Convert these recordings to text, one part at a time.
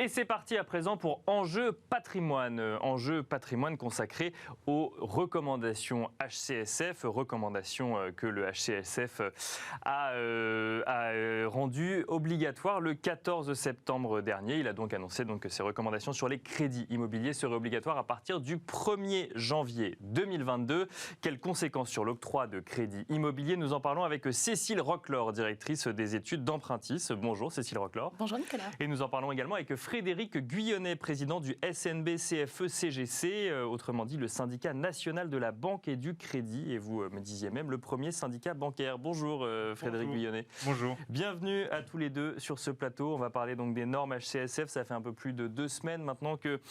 Et c'est parti à présent pour Enjeu patrimoine. Enjeu patrimoine consacré aux recommandations HCSF, recommandations que le HCSF a rendues obligatoires le 14 septembre dernier. Il a donc annoncé que ces recommandations sur les crédits immobiliers seraient obligatoires à partir du 1er janvier 2022. Quelles conséquences sur l'octroi de crédits immobiliers? Nous en parlons avec Cécile Roclor, directrice des études d'Empruntis. Bonjour Cécile Roclor. Bonjour Nicolas. Et nous en parlons également avec Frédéric Guyonnet, président du SNB CFE CGC, autrement dit le syndicat national de la banque et du crédit. Et vous me disiez même le premier syndicat bancaire. Bonjour Frédéric Guyonnet. Bonjour. Bienvenue à tous les deux sur ce plateau. On va parler donc des normes HCSF. Ça fait un peu plus de 2 semaines maintenant que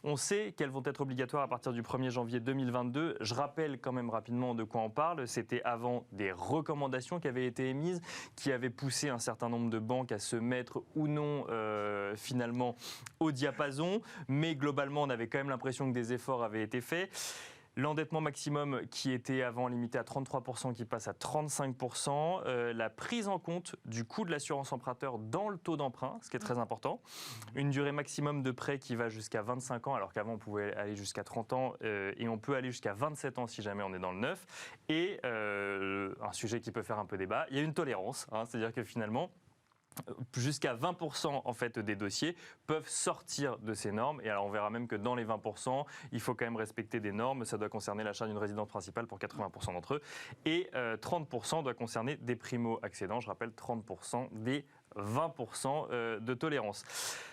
on sait qu'elles vont être obligatoires à partir du 1er janvier 2022. Je rappelle quand même rapidement de quoi on parle. C'était avant des recommandations qui avaient été émises, qui avaient poussé un certain nombre de banques à se mettre ou non finalement au diapason. Mais globalement, on avait quand même l'impression que des efforts avaient été faits. L'endettement maximum qui était avant limité à 33%, qui passe à 35%. La prise en compte du coût de l'assurance emprunteur dans le taux d'emprunt, ce qui est très important. Une durée maximum de prêt qui va jusqu'à 25 ans, alors qu'avant on pouvait aller jusqu'à 30 ans. Et on peut aller jusqu'à 27 ans si jamais on est dans le neuf. Et un sujet qui peut faire un peu débat, il y a une tolérance. C'est-à-dire que finalement, jusqu'à 20% en fait des dossiers peuvent sortir de ces normes. Et alors on verra même que dans les 20%, il faut quand même respecter des normes. Ça doit concerner l'achat d'une résidence principale pour 80% d'entre eux. Et 30% doit concerner des primo-accédants. Je rappelle 30% des 20% de tolérance.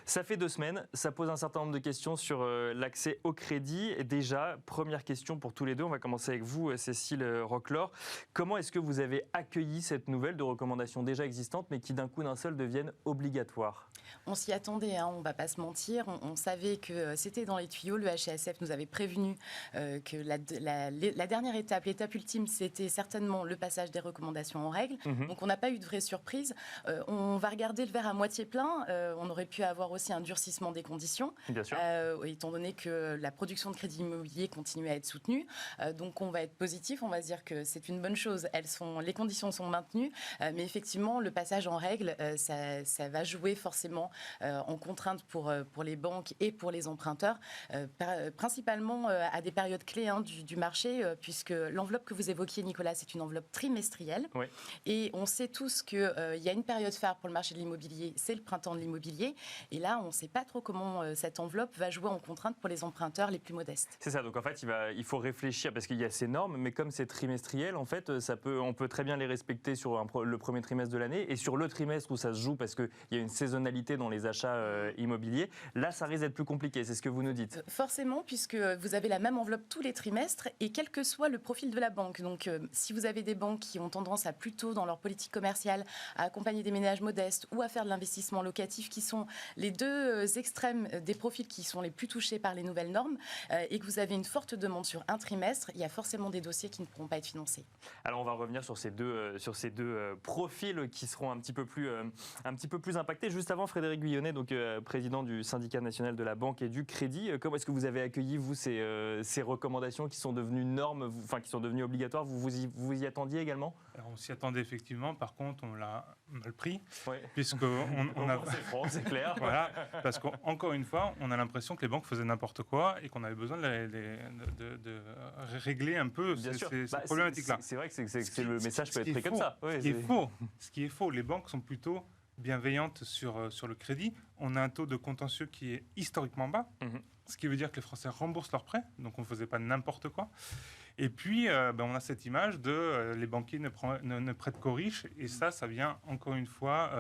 Ça fait 2 semaines, ça pose un certain nombre de questions sur l'accès au crédit. Et déjà, première question pour tous les deux, on va commencer avec vous, Cécile Roclor. Comment est-ce que vous avez accueilli cette nouvelle de recommandations déjà existantes, mais qui d'un coup d'un seul deviennent obligatoires? On s'y attendait, on ne va pas se mentir. On savait que c'était dans les tuyaux. Le HCSF nous avait prévenu que la dernière étape, l'étape ultime, c'était certainement le passage des recommandations en règle. Donc on n'a pas eu de vraie surprise. On va regarder le verre à moitié plein. On aurait pu avoir aussi un durcissement des conditions, bien sûr. Étant donné que la production de crédit immobilier continue à être soutenue. Donc on va être positif, on va se dire que c'est une bonne chose. Les conditions sont maintenues, mais effectivement, le passage en règle, ça va jouer forcément en contrainte pour les banques et pour les emprunteurs, principalement à des périodes clés du marché, puisque l'enveloppe que vous évoquiez, Nicolas, c'est une enveloppe trimestrielle. Oui. Et on sait tous qu'il y a une période phare pour le marché de l'immobilier, c'est le printemps de l'immobilier. Et là, on ne sait pas trop comment cette enveloppe va jouer en contrainte pour les emprunteurs les plus modestes. C'est ça, donc en fait, il faut réfléchir, parce qu'il y a ces normes, mais comme c'est trimestriel, en fait, on peut très bien les respecter sur le premier trimestre de l'année, et sur le trimestre où ça se joue, parce qu'il y a une saisonnalité dans les achats immobiliers, là, ça risque d'être plus compliqué, c'est ce que vous nous dites. Forcément, puisque vous avez la même enveloppe tous les trimestres, et quel que soit le profil de la banque. Donc, si vous avez des banques qui ont tendance à plutôt, dans leur politique commerciale, à accompagner des ménages modestes ou à faire de l'investissement locatif, qui sont les deux extrêmes des profils qui sont les plus touchés par les nouvelles normes, et que vous avez une forte demande sur un trimestre, il y a forcément des dossiers qui ne pourront pas être financés. Alors on va revenir sur ces deux profils qui seront un petit peu plus impactés. Juste avant, Frédéric Guyonnet, donc président du syndicat national de la banque et du crédit, comment est-ce que vous avez accueilli vous ces recommandations qui sont devenues normes, qui sont devenues obligatoires? Vous y attendiez également? Alors on s'y attendait effectivement, par contre on l'a mal pris, oui. puisqu'on a... C'est franc, c'est clair. Voilà, parce qu'encore une fois, on a l'impression que les banques faisaient n'importe quoi et qu'on avait besoin de régler un peu ces problématiques-là. C'est vrai que le message peut être pris comme ça. Oui, ce qui est faux, les banques sont plutôt bienveillantes sur le crédit. On a un taux de contentieux qui est historiquement bas, ce qui veut dire que les Français remboursent leurs prêts, donc on ne faisait pas n'importe quoi. Et puis, on a cette image de les banquiers ne prêtent qu'aux riches, et ça vient encore une fois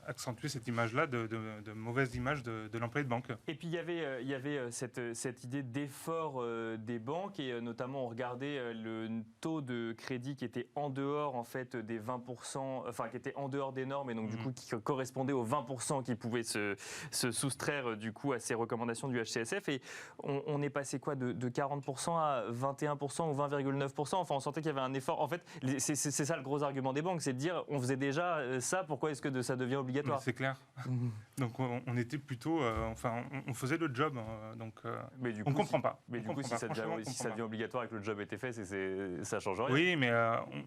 accentuer cette image-là de mauvaise image de l'employé de banque. Et puis il y avait cette idée d'effort des banques, et notamment on regardait le taux de crédit qui était en dehors en fait des 20%, qui était en dehors des normes, et donc du coup qui correspondait aux 20% qui pouvaient se soustraire du coup à ces recommandations du HCSF, et on est passé quoi de 40% à 21% ou 20,9%. Enfin on sentait qu'il y avait un effort. En fait c'est ça le gros argument des banques, c'est de dire on faisait déjà ça, pourquoi est-ce que ça devient obligatoire? C'est clair. Donc on était plutôt, on faisait le job, donc on ne comprend pas. Mais du coup, si ça devient obligatoire et que le job était fait, ça change rien. Oui, mais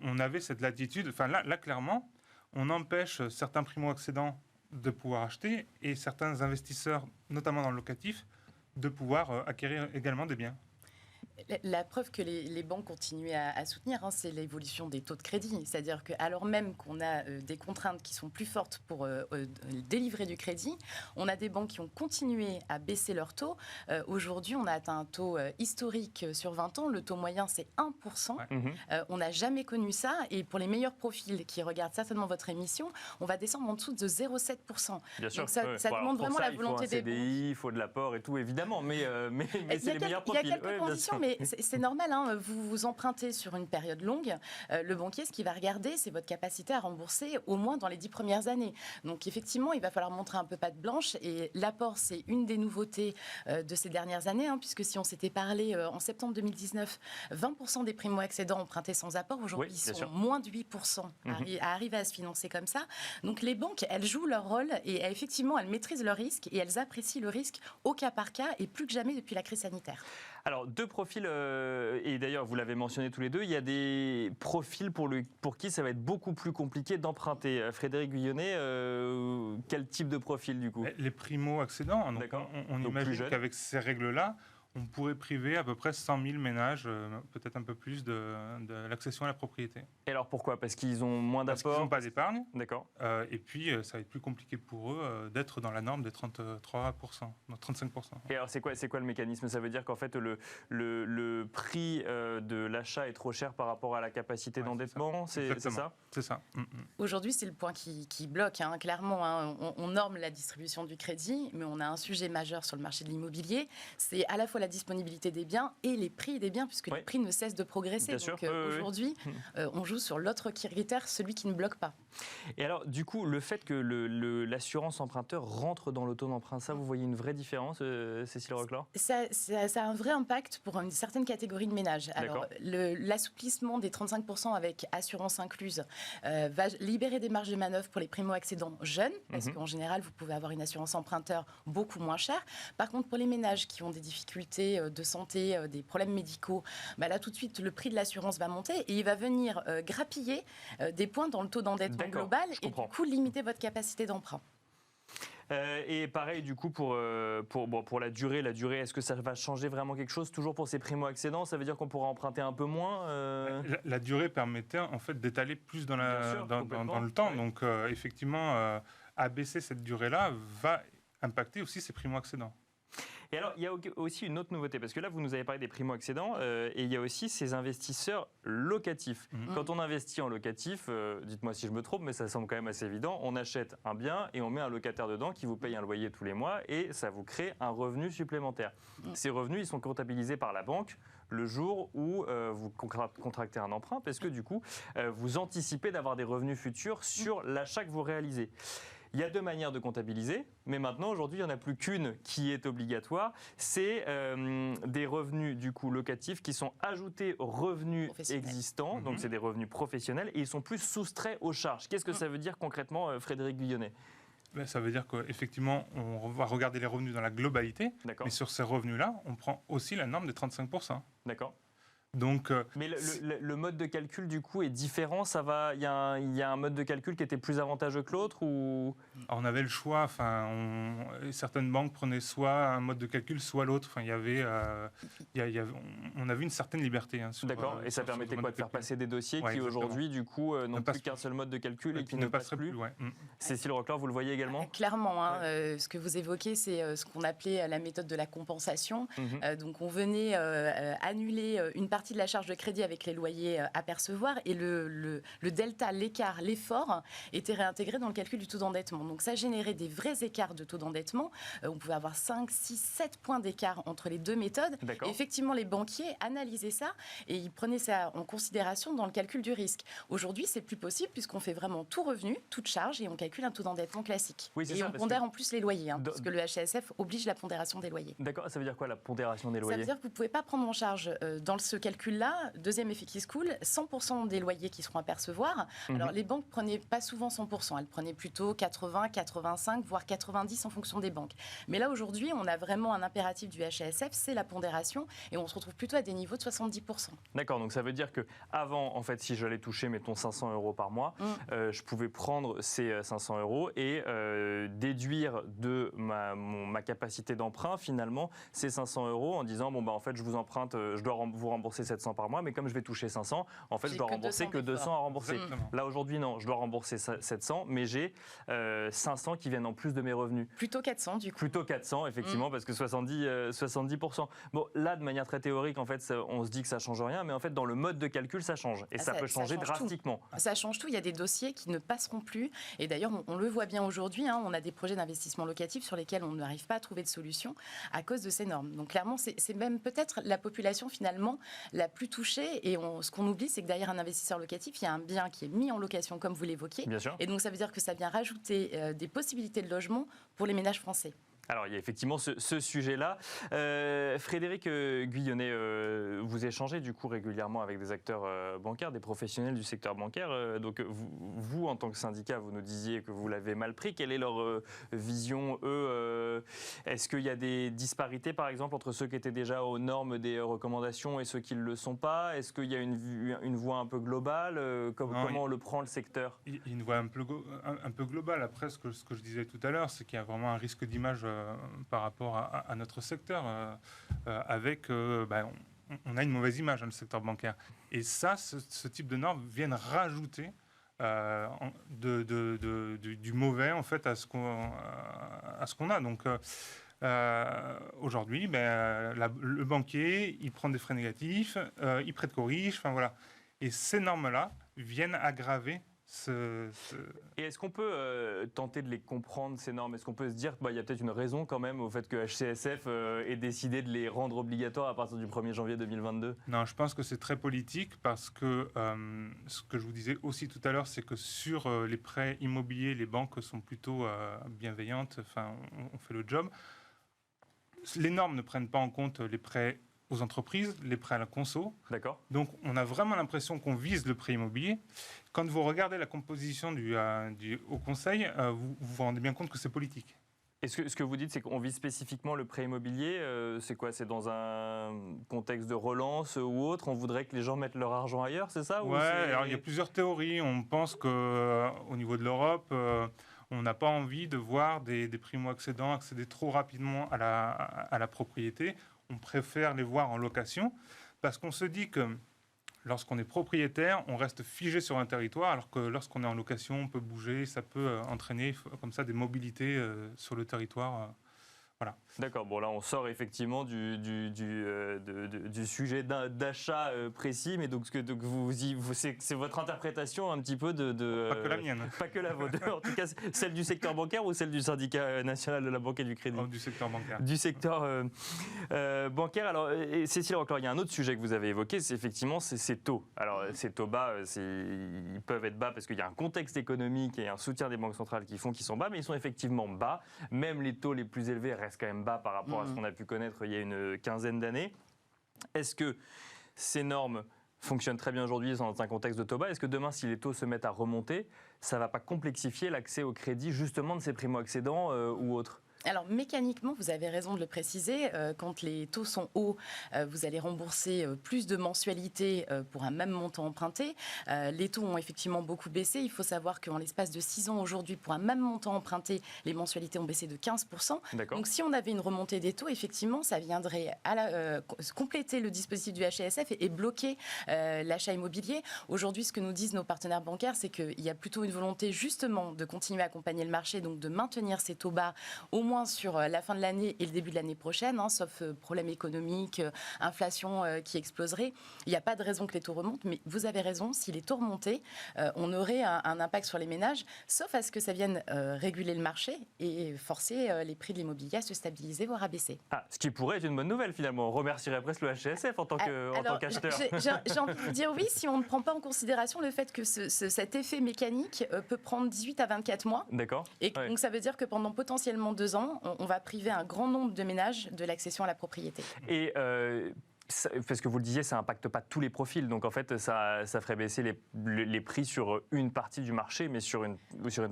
on avait cette latitude. Enfin là, clairement, on empêche certains primo-accédants de pouvoir acheter et certains investisseurs, notamment dans le locatif, de pouvoir acquérir également des biens. La preuve que les banques continuent à soutenir, c'est l'évolution des taux de crédit. C'est-à-dire qu'alors même qu'on a des contraintes qui sont plus fortes pour délivrer du crédit, on a des banques qui ont continué à baisser leurs taux. Aujourd'hui, on a atteint un taux historique sur 20 ans. Le taux moyen, c'est 1%. On n'a jamais connu ça. Et pour les meilleurs profils qui regardent certainement votre émission, on va descendre en dessous de 0,7%. Bien sûr. Donc ça demande vraiment la volonté des banques. Il faut un CDI, il faut de l'apport et tout, évidemment. Mais c'est les meilleurs profils. Il y a quelques conditions, mais c'est normal, vous empruntez sur une période longue. Le banquier, ce qu'il va regarder, c'est votre capacité à rembourser au moins dans les 10 premières années. Donc effectivement, il va falloir montrer un peu patte blanche. Et l'apport, c'est une des nouveautés de ces dernières années, puisque si on s'était parlé en septembre 2019, 20% des primo-accédants empruntés sans apport. Aujourd'hui, ils sont moins de 8% à arriver à se financer comme ça. Donc les banques, elles jouent leur rôle et effectivement, elles maîtrisent leur risque et elles apprécient le risque au cas par cas et plus que jamais depuis la crise sanitaire. Alors, deux profils, et d'ailleurs, vous l'avez mentionné tous les deux, il y a des profils pour qui ça va être beaucoup plus compliqué d'emprunter. Frédéric Guyonnet, quel type de profil, du coup ? Les primo-accédants. On imagine qu'avec ces règles-là, on pourrait priver à peu près 100 000 ménages, peut-être un peu plus, de l'accession à la propriété. Et alors pourquoi ? Parce qu'ils ont moins d'apport ? Parce qu'ils n'ont pas d'épargne. D'accord. Et puis, ça va être plus compliqué pour eux d'être dans la norme des 33%, non, 35%. Et alors, c'est quoi le mécanisme ? Ça veut dire qu'en fait, le prix de l'achat est trop cher par rapport à la capacité d'endettement ? C'est ça ? C'est ça. Aujourd'hui, c'est le point qui bloque, clairement. On norme la distribution du crédit, mais on a un sujet majeur sur le marché de l'immobilier. C'est à la fois la disponibilité des biens et les prix des biens, puisque les prix ne cessent de progresser. Bien Donc sûr. aujourd'hui, on joue sur l'autre critère, celui qui ne bloque pas. Et alors, du coup, le fait que l'assurance emprunteur rentre dans le taux d'emprunt, ça, vous voyez une vraie différence, Cécile Reclor ? Ça a un vrai impact pour une certaine catégorie de ménages. Alors, l'assouplissement des 35% avec assurance incluse va libérer des marges de manœuvre pour les primo-accédants jeunes, parce qu'en général, vous pouvez avoir une assurance emprunteur beaucoup moins chère. Par contre, pour les ménages qui ont des difficultés de santé, des problèmes médicaux, là, tout de suite, le prix de l'assurance va monter et il va venir grappiller des points dans le taux d'endettement global et du coup, limiter votre capacité d'emprunt. Et pareil, du coup, pour la durée, est-ce que ça va changer vraiment quelque chose, toujours pour ces primo-accédants ? Ça veut dire qu'on pourra emprunter un peu moins La durée permettait en fait d'étaler plus dans le temps. Ouais. Donc, effectivement, abaisser cette durée-là va impacter aussi ces primo-accédants. Et alors, il y a aussi une autre nouveauté, parce que là, vous nous avez parlé des primo-accédants, et il y a aussi ces investisseurs locatifs. Quand on investit en locatif, dites-moi si je me trompe, mais ça semble quand même assez évident, on achète un bien et on met un locataire dedans qui vous paye un loyer tous les mois, et ça vous crée un revenu supplémentaire. Ces revenus, ils sont comptabilisés par la banque le jour où vous contractez un emprunt, parce que du coup, vous anticipez d'avoir des revenus futurs sur l'achat que vous réalisez. Il y a deux manières de comptabiliser, mais maintenant, aujourd'hui, il n'y en a plus qu'une qui est obligatoire. C'est des revenus du coup locatifs qui sont ajoutés aux revenus existants, donc c'est des revenus professionnels, et ils sont plus soustraits aux charges. Qu'est-ce que ça veut dire concrètement, Frédéric Guyonnet ? Ça veut dire qu'effectivement, on va regarder les revenus dans la globalité, mais sur ces revenus-là, on prend aussi la norme des 35%. D'accord. Donc, mais le mode de calcul du coup est différent. Il y a un mode de calcul qui était plus avantageux que l'autre ou... On avait le choix. Certaines banques prenaient soit un mode de calcul, soit l'autre. On avait une certaine liberté. D'accord. Et ça permettait quoi de faire passer des dossiers qui aujourd'hui du coup n'ont plus qu'un seul mode de calcul et qui ne passent plus. Cécile Reclor, vous le voyez également ? Clairement. Ce que vous évoquez, c'est ce qu'on appelait la méthode de la compensation. Donc on venait annuler une partie de la charge de crédit avec les loyers à percevoir et le delta, l'écart, l'effort était réintégré dans le calcul du taux d'endettement. Donc ça générait des vrais écarts de taux d'endettement. On pouvait avoir 5, 6, 7 points d'écart entre les deux méthodes. Et effectivement, les banquiers analysaient ça et ils prenaient ça en considération dans le calcul du risque. Aujourd'hui, c'est plus possible puisqu'on fait vraiment tout revenu, toute charge et on calcule un taux d'endettement classique. Et on pondère en plus les loyers, parce que le HCSF oblige la pondération des loyers. D'accord, ça veut dire quoi la pondération des loyers ? Ça veut dire que vous ne pouvez pas prendre en charge dans ce calcul calcul-là, deuxième effet qui se coule, 100% des loyers qui seront à percevoir. Alors, les banques ne prenaient pas souvent 100%, elles prenaient plutôt 80, 85, voire 90 en fonction des banques. Mais là, aujourd'hui, on a vraiment un impératif du HCSF, c'est la pondération, et on se retrouve plutôt à des niveaux de 70%. D'accord, donc ça veut dire qu'avant, en fait, si j'allais toucher, mettons, 500 € par mois, je pouvais prendre ces 500 € et déduire de ma capacité d'emprunt, finalement, ces 500 € en disant, en fait, je vous emprunte, je dois vous rembourser 700 par mois, mais comme je vais toucher 500, en fait, je dois rembourser que 200 à rembourser. Là, aujourd'hui, non, je dois rembourser 700, mais j'ai 500 qui viennent en plus de mes revenus. Plutôt 400, du coup. Plutôt 400, effectivement, parce que 70%. Bon, là, de manière très théorique, en fait, on se dit que ça change rien, mais en fait, dans le mode de calcul, ça change. Et ça peut changer drastiquement. Ça change tout. Il y a des dossiers qui ne passeront plus. Et d'ailleurs, on le voit bien aujourd'hui. On a des projets d'investissement locatif sur lesquels on n'arrive pas à trouver de solution à cause de ces normes. Donc, clairement, c'est même peut-être la population, finalement, la plus touchée. Et ce qu'on oublie, c'est que derrière un investisseur locatif, il y a un bien qui est mis en location, comme vous l'évoquiez. Bien sûr. Et donc, ça veut dire que ça vient rajouter des possibilités de logement pour les ménages français. Alors, il y a effectivement ce sujet-là. Frédéric Guyonnet, vous échangez du coup régulièrement avec des acteurs bancaires, des professionnels du secteur bancaire. Donc, vous, en tant que syndicat, vous nous disiez que vous l'avez mal pris. Quelle est leur vision, eux Est-ce qu'il y a des disparités, par exemple, entre ceux qui étaient déjà aux normes des recommandations et ceux qui ne le sont pas? Est-ce qu'il y a une voie un peu globale Comment le prend le secteur? Il y a une voie un peu globale. Après, ce que je disais tout à l'heure, c'est qu'il y a vraiment un risque d'image par rapport à notre secteur, avec on a une mauvaise image dans le secteur bancaire. Et ça, ce type de normes viennent rajouter du mauvais en fait à ce qu'on a. Donc aujourd'hui, le banquier, il prend des frais négatifs, il prête corrige, enfin voilà. Et ces normes-là viennent aggraver Et est-ce qu'on peut tenter de les comprendre, ces normes? Est-ce qu'on peut se dire qu'il y a peut-être une raison quand même au fait que HCSF ait décidé de les rendre obligatoires à partir du 1er janvier 2022? Non, je pense que c'est très politique parce que ce que je vous disais aussi tout à l'heure, c'est que sur les prêts immobiliers, les banques sont plutôt bienveillantes, enfin, on fait le job. Les normes ne prennent pas en compte les prêts aux entreprises, les prêts à la conso. D'accord. Donc, on a vraiment l'impression qu'on vise le prêt immobilier. Quand vous regardez la composition du Haut Conseil, vous vous rendez bien compte que c'est politique. Et ce que vous dites, c'est qu'on vise spécifiquement le prêt immobilier. C'est quoi? C'est dans un contexte de relance ou autre? On voudrait que les gens mettent leur argent ailleurs, c'est ça? Oui, alors il y a plusieurs théories. On pense qu'au niveau de l'Europe, on n'a pas envie de voir des primo-accédants accéder trop rapidement à la propriété. On préfère les voir en location parce qu'on se dit que lorsqu'on est propriétaire, on reste figé sur un territoire, alors que lorsqu'on est en location, on peut bouger, ça peut entraîner comme ça des mobilités sur le territoire. Voilà. D'accord, bon là on sort effectivement du sujet d'achat précis, mais donc c'est votre interprétation un petit peu Pas que la mienne. Pas que la vôtre, en tout cas celle du secteur bancaire ou celle du syndicat national de la banque et du crédit? Du secteur bancaire. Du secteur bancaire. Alors Cécile, encore il y a un autre sujet que vous avez évoqué, c'est effectivement ces taux. Alors ces taux bas, ils peuvent être bas parce qu'il y a un contexte économique et un soutien des banques centrales qui font qu'ils sont bas, mais ils sont effectivement bas. Même les taux les plus élevés restent quand même bas par rapport à ce qu'on a pu connaître il y a une quinzaine d'années. Est-ce que ces normes fonctionnent très bien aujourd'hui dans un contexte de taux bas? Est-ce que demain, si les taux se mettent à remonter, ça ne va pas complexifier l'accès au crédit justement de ces primo-accédants ou autres? Alors mécaniquement, vous avez raison de le préciser, quand les taux sont hauts, vous allez rembourser plus de mensualités pour un même montant emprunté. Les taux ont effectivement beaucoup baissé. Il faut savoir qu'en l'espace de 6 ans aujourd'hui, pour un même montant emprunté, les mensualités ont baissé de 15%. Donc si on avait une remontée des taux, effectivement, ça viendrait compléter le dispositif du HCSF et bloquer l'achat immobilier. Aujourd'hui, ce que nous disent nos partenaires bancaires, c'est qu'il y a plutôt une volonté justement de continuer à accompagner le marché, donc de maintenir ces taux bas au moins sur la fin de l'année et le début de l'année prochaine, sauf problème économique, inflation qui exploserait. Il n'y a pas de raison que les taux remontent, mais vous avez raison, si les taux remontaient, on aurait un impact sur les ménages, sauf à ce que ça vienne réguler le marché et forcer les prix de l'immobilier à se stabiliser, voire à baisser. Ce qui pourrait être une bonne nouvelle finalement. On remercierait presque le HCSF en tant qu'acheteur. J'ai envie de vous dire oui, si on ne prend pas en considération le fait que cet effet mécanique peut prendre 18 à 24 mois. D'accord. Et donc ça veut dire que pendant potentiellement 2 ans, on va priver un grand nombre de ménages de l'accession à la propriété. Et Parce que vous le disiez, ça n'impacte pas tous les profils. Donc en fait, ça ferait baisser les prix sur une partie du marché, mais sur une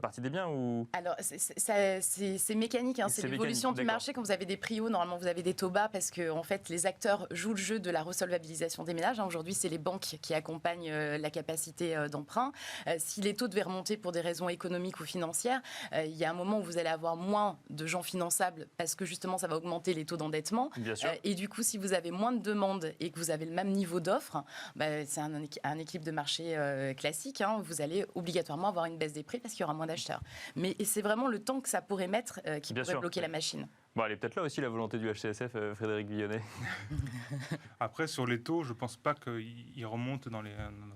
partie des biens ou... Alors, c'est mécanique, hein, c'est l'évolution du marché. Quand vous avez des prix hauts, normalement, vous avez des taux bas parce que en fait, les acteurs jouent le jeu de la resolvabilisation des ménages. Aujourd'hui, c'est les banques qui accompagnent la capacité d'emprunt. Si les taux devaient remonter pour des raisons économiques ou financières, il y a un moment où vous allez avoir moins de gens finançables parce que justement, ça va augmenter les taux d'endettement. Bien sûr. Et du coup, si vous avez moins de demandes et que vous avez le même niveau d'offres, c'est un équilibre de marché classique. Hein, vous allez obligatoirement avoir une baisse des prix parce qu'il y aura moins d'acheteurs. Mais c'est vraiment le temps que ça pourrait mettre qui pourrait bloquer la machine. Bon, elle est peut-être là aussi la volonté du HCSF, Frédéric Guyonnet. Après, sur les taux, je ne pense pas qu'ils remontent dans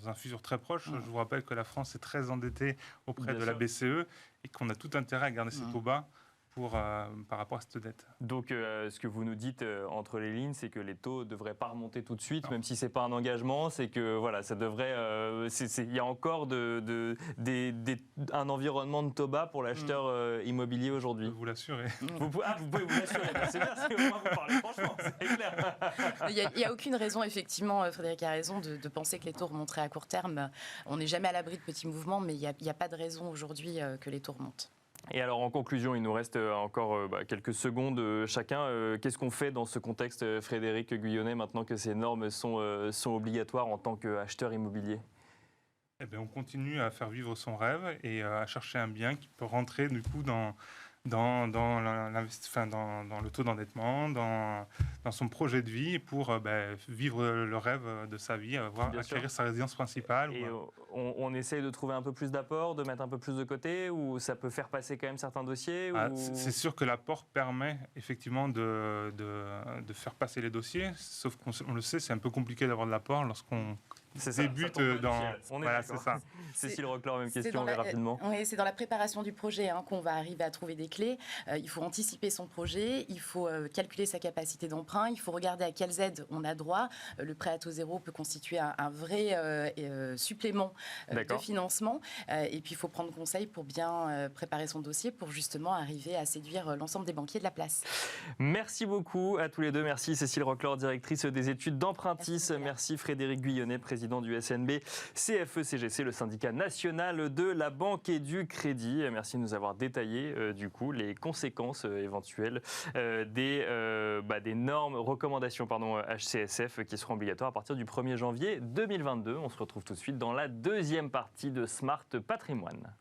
un futur très proche. Je vous rappelle que la France est très endettée auprès de la BCE et qu'on a tout intérêt à garder ces taux bas par rapport à cette dette. Donc, ce que vous nous dites entre les lignes, c'est que les taux ne devraient pas remonter tout de suite, même si ce n'est pas un engagement, c'est que voilà, ça devrait. Il y a encore un environnement de taux bas pour l'acheteur immobilier aujourd'hui. Je peux vous l'assurer. Vous pouvez vous l'assurer, c'est bien, c'est au moins vous parlez franchement, c'est clair. Il n'y a aucune raison, effectivement, Frédéric a raison, de penser que les taux remonteraient à court terme. On n'est jamais à l'abri de petits mouvements, mais il n'y a pas de raison aujourd'hui que les taux remontent. Et alors, en conclusion, il nous reste encore quelques secondes chacun. Qu'est-ce qu'on fait dans ce contexte, Frédéric Guyonnet, maintenant que ces normes sont obligatoires en tant qu'acheteur immobilier ? Eh bien, on continue à faire vivre son rêve et à chercher un bien qui peut rentrer du coup dans le taux d'endettement, dans son projet de vie pour vivre le rêve de sa vie, acquérir sa résidence principale. Et on essaye de trouver un peu plus d'apport, de mettre un peu plus de côté, ou ça peut faire passer quand même certains dossiers C'est sûr que l'apport permet effectivement de faire passer les dossiers, sauf qu'on le sait, c'est un peu compliqué d'avoir de l'apport lorsqu'on débute dans... Voilà, c'est ça. Cécile Roclor, même question, mais rapidement. Oui, c'est dans la préparation du projet qu'on va arriver à trouver des clés. Il faut anticiper son projet, il faut calculer sa capacité d'emprunt, il faut regarder à quelles aides on a droit. Le prêt à taux zéro peut constituer un vrai supplément de financement. Et puis, il faut prendre conseil pour bien préparer son dossier pour justement arriver à séduire l'ensemble des banquiers de la place. Merci beaucoup à tous les deux. Merci Cécile Roclor, directrice des études d'Empruntis. Merci Frédéric Guyonnet, président du SNB CFE-CGC, le syndicat national de la banque et du crédit. Merci de nous avoir détaillé du coup les conséquences éventuelles des normes, recommandations HCSF qui seront obligatoires à partir du 1er janvier 2022. On se retrouve tout de suite dans la deuxième partie de Smart Patrimoine.